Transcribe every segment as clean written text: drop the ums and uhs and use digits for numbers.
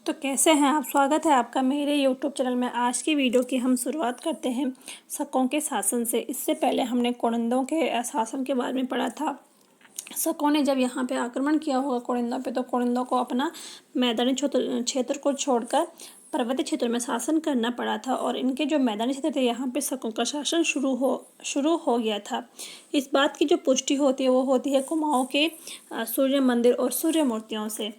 तो कैसे हैं आप। स्वागत है आपका मेरे यूट्यूब चैनल में। आज की वीडियो की हम शुरुआत करते हैं शकों के शासन से। इससे पहले हमने कुनिंदों के शासन के बारे में पढ़ा था। शकों ने जब यहाँ पे आक्रमण किया होगा कुनिंदों पे, तो कुनिंदों को अपना मैदानी क्षेत्र को छोड़कर पर्वतीय क्षेत्र में शासन करना पड़ा था। और इनके जो मैदानी क्षेत्र थे, यहाँ पे शकों का शासन शुरू हो गया था। इस बात की जो पुष्टि होती है वो होती है कुमाऊँ के सूर्य मंदिर और सूर्य मूर्तियों से।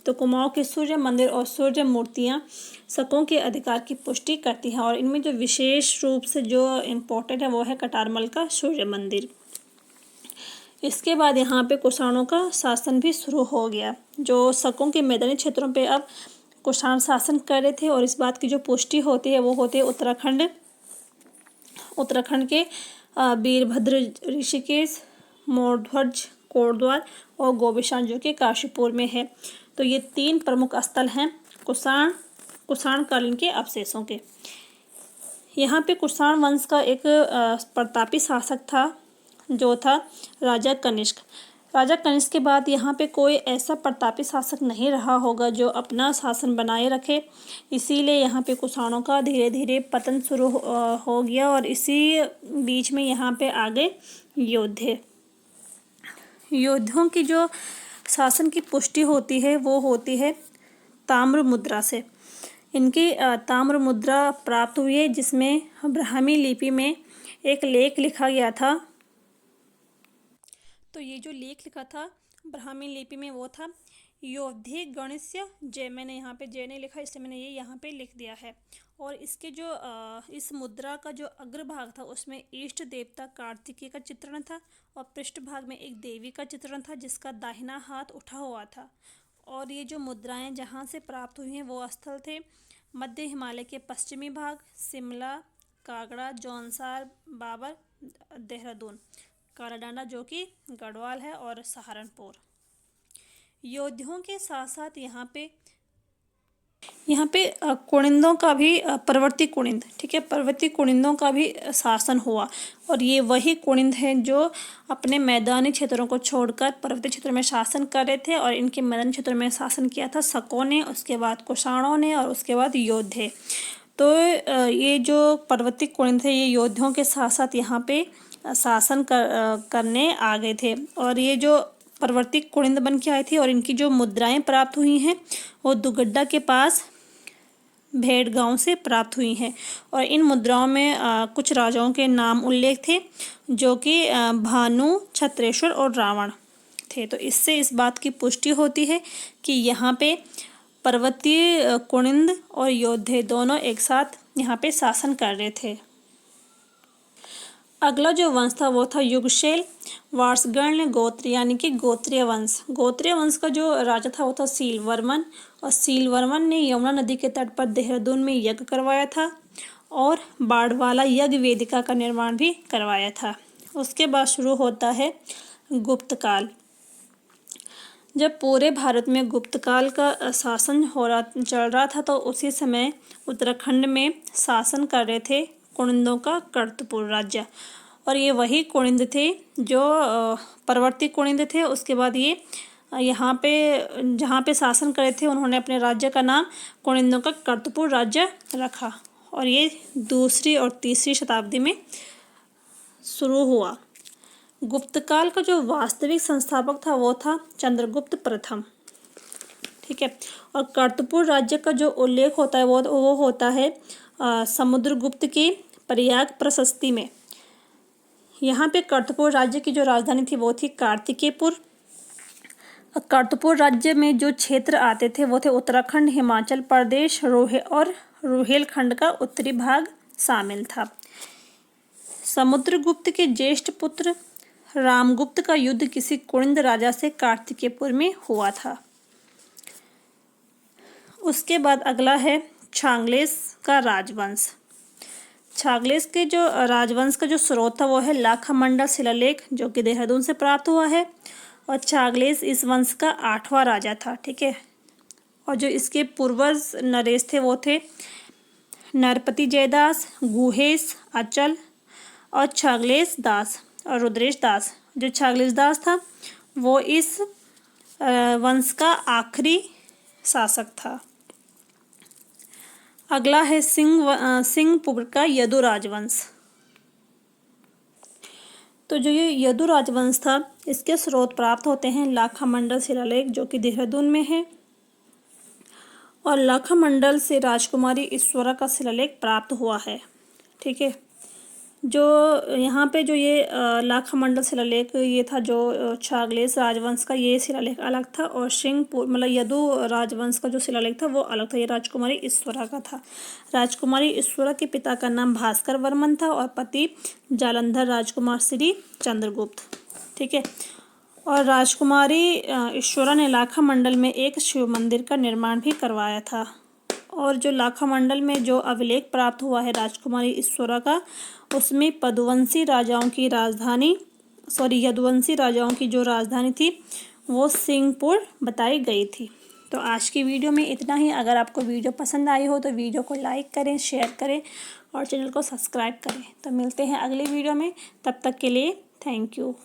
तो कुमाऊँ के सूर्य मंदिर और सूर्य मूर्तियाँ शकों के अधिकार की पुष्टि करती हैं। और इनमें जो विशेष रूप से जो इम्पोर्टेंट है वो है कटारमल का सूर्य मंदिर। इसके बाद यहाँ पे कुषाणों का शासन भी शुरू हो गया। जो शकों के मैदानी क्षेत्रों पे अब कुषाण शासन कर रहे थे। और इस बात की जो पुष्टि होती है वो होती है उत्तराखंड के वीरभद्र, ऋषिकेश, मोरध्वज, कोटद्वार और गोविशान, जो कि काशीपुर में है। तो ये 3 प्रमुख स्थल हैं कुषाण कालीन के अवशेषों के। यहाँ पे कुषाण वंश का एक प्रतापी शासक था, जो था राजा कनिष्क। राजा कनिष्क के बाद यहाँ पे कोई ऐसा प्रतापी शासक नहीं रहा होगा जो अपना शासन बनाए रखे। इसीलिए यहाँ पे कुषाणों का धीरे धीरे पतन शुरू हो गया। और इसी बीच में यहाँ पे आ गए योद्धों की जो शासन की पुष्टि होती है वो होती है ताम्र मुद्रा से। इनकी ताम्र मुद्रा प्राप्त हुई है, जिसमें ब्राह्मी लिपि में एक लेख लिखा गया था। तो ये जो लेख लिखा था ब्राह्मी लिपि में वो था योद्धे गणस्य जय। मैंने यहाँ पे जय नहीं लिखा, इसलिए मैंने ये यहाँ पे लिख दिया है। और इसके जो इस मुद्रा का जो अग्रभाग था उसमें इष्ट देवता कार्तिकेय का चित्रण था। और पृष्ठभाग में एक देवी का चित्रण था जिसका दाहिना हाथ उठा हुआ था। और ये जो मुद्राएं जहाँ से प्राप्त हुई हैं वो स्थल थे मध्य हिमालय के पश्चिमी भाग, शिमला, कागड़ा, जौनसार, बाबर, देहरादून, कालाडांडा जो कि गढ़वाल है, और सहारनपुर। योद्धाओं के साथ साथ यहाँ पे कुनिंदों का भी पर्वतीय कुनिंद, ठीक है, पर्वतीय कुनिंदों का भी शासन हुआ। और ये वही कुनिंद हैं जो अपने मैदानी क्षेत्रों को छोड़कर पर्वतीय क्षेत्रों में शासन कर रहे थे। और इनके मैदानी क्षेत्रों में शासन किया था शकों ने, उसके बाद कुषाणों ने, और उसके बाद योद्धे। तो ये जो पर्वतीय कुनिंद थे ये योद्धाओं के साथ साथ यहाँ पे शासन करने आ गए थे। और ये जो पर्वतीय कुनिंद बन के आई थी, और इनकी जो मुद्राएं प्राप्त हुई हैं वो दुगड्डा के पास भेड़ गांव से प्राप्त हुई हैं। और इन मुद्राओं में कुछ राजाओं के नाम उल्लेख थे, जो कि भानु, छत्रेश्वर और रावण थे। तो इससे इस बात की पुष्टि होती है कि यहाँ पे पर्वतीय कुनिंद और योद्धे दोनों एक साथ यहाँ पे शासन कर रहे थे। अगला जो वंश था वो था युगशैल वार्ष्णेय गोत्र, यानी कि गोत्रीय वंश। गोत्रीय वंश का जो राजा था वो था सीलवर्मन। और सीलवर्मन ने यमुना नदी के तट पर देहरादून में यज्ञ करवाया था और बाड़वाला यज्ञ वेदिका का निर्माण भी करवाया था। उसके बाद शुरू होता है गुप्तकाल। जब पूरे भारत में गुप्तकाल का शासन चल रहा था, तो उसी समय उत्तराखंड में शासन कर रहे थे कुनिंदों का कर्तपुर राज्य। और ये वही कुनिंद थे जो पर्वतीय कुनिंद थे। उसके बाद ये यहाँ पे जहाँ पे शासन करे थे उन्होंने अपने राज्य का नाम कुनिंदों का कर्तपुर राज्य रखा। और ये 2री और 3री शताब्दी में शुरू हुआ। गुप्तकाल का जो वास्तविक संस्थापक था वो था चंद्रगुप्त प्रथम, ठीक है। और कर्तपुर राज्य का जो उल्लेख होता है वो होता है समुद्रगुप्त के प्रयाग प्रशस्ति में। यहाँ पे कर्तपुर राज्य की जो राजधानी थी वो थी कार्तिकेयपुर। कर्तपुर राज्य में जो क्षेत्र आते थे वो थे उत्तराखंड, हिमाचल प्रदेश, और रुहेलखंड का उत्तरी भाग शामिल था। समुद्रगुप्त के ज्येष्ठ पुत्र रामगुप्त का युद्ध किसी कुनिंद राजा से कार्तिकेयपुर में हुआ था। उसके बाद अगला है छांगलेस का राजवंश। छांगलेस के जो राजवंश का जो स्रोत था वो है लाखामंडल शिलालेख, जो कि देहरादून से प्राप्त हुआ है। और छांगलेस इस वंश का 8वां राजा था, ठीक है। और जो इसके पूर्वज नरेश थे वो थे नरपति जयदास, गुहेश, अचल और छांगलेस दास और रुद्रेश दास। जो छांगलेस दास था वो इस वंश का आखिरी शासक था। अगला है सिंहपुर का यदु राजवंश। तो जो ये यदु राजवंश था, इसके स्रोत प्राप्त होते हैं लाखामंडल शिलालेख जो कि देहरादून में है, और लाखामंडल से राजकुमारी ईश्वरा का शिलालेख प्राप्त हुआ है। ठीक है, जो यहाँ पे जो ये लाखामंडल शिलालेख ये था जो चांगलेस राजवंश का ये शिलालेख अलग था, और सिंहपुर मतलब यदु राजवंश का जो शिलालेख था वो अलग था, ये राजकुमारी ईश्वरा का था। राजकुमारी ईश्वरा के पिता का नाम भास्कर वर्मन था और पति जालंधर राजकुमार श्री चंद्रगुप्त। ठीक है, और राजकुमारी ईश्वरा ने लाखामंडल में एक शिव मंदिर का निर्माण भी करवाया था। और जो लाखामंडल में जो अभिलेख प्राप्त हुआ है राजकुमारी ईश्वरा का, उसमें यदुवंशी राजाओं की जो राजधानी थी वो सिंहपुर बताई गई थी। तो आज की वीडियो में इतना ही। अगर आपको वीडियो पसंद आई हो तो वीडियो को लाइक करें, शेयर करें और चैनल को सब्सक्राइब करें। तो मिलते हैं अगली वीडियो में, तब तक के लिए थैंक यू।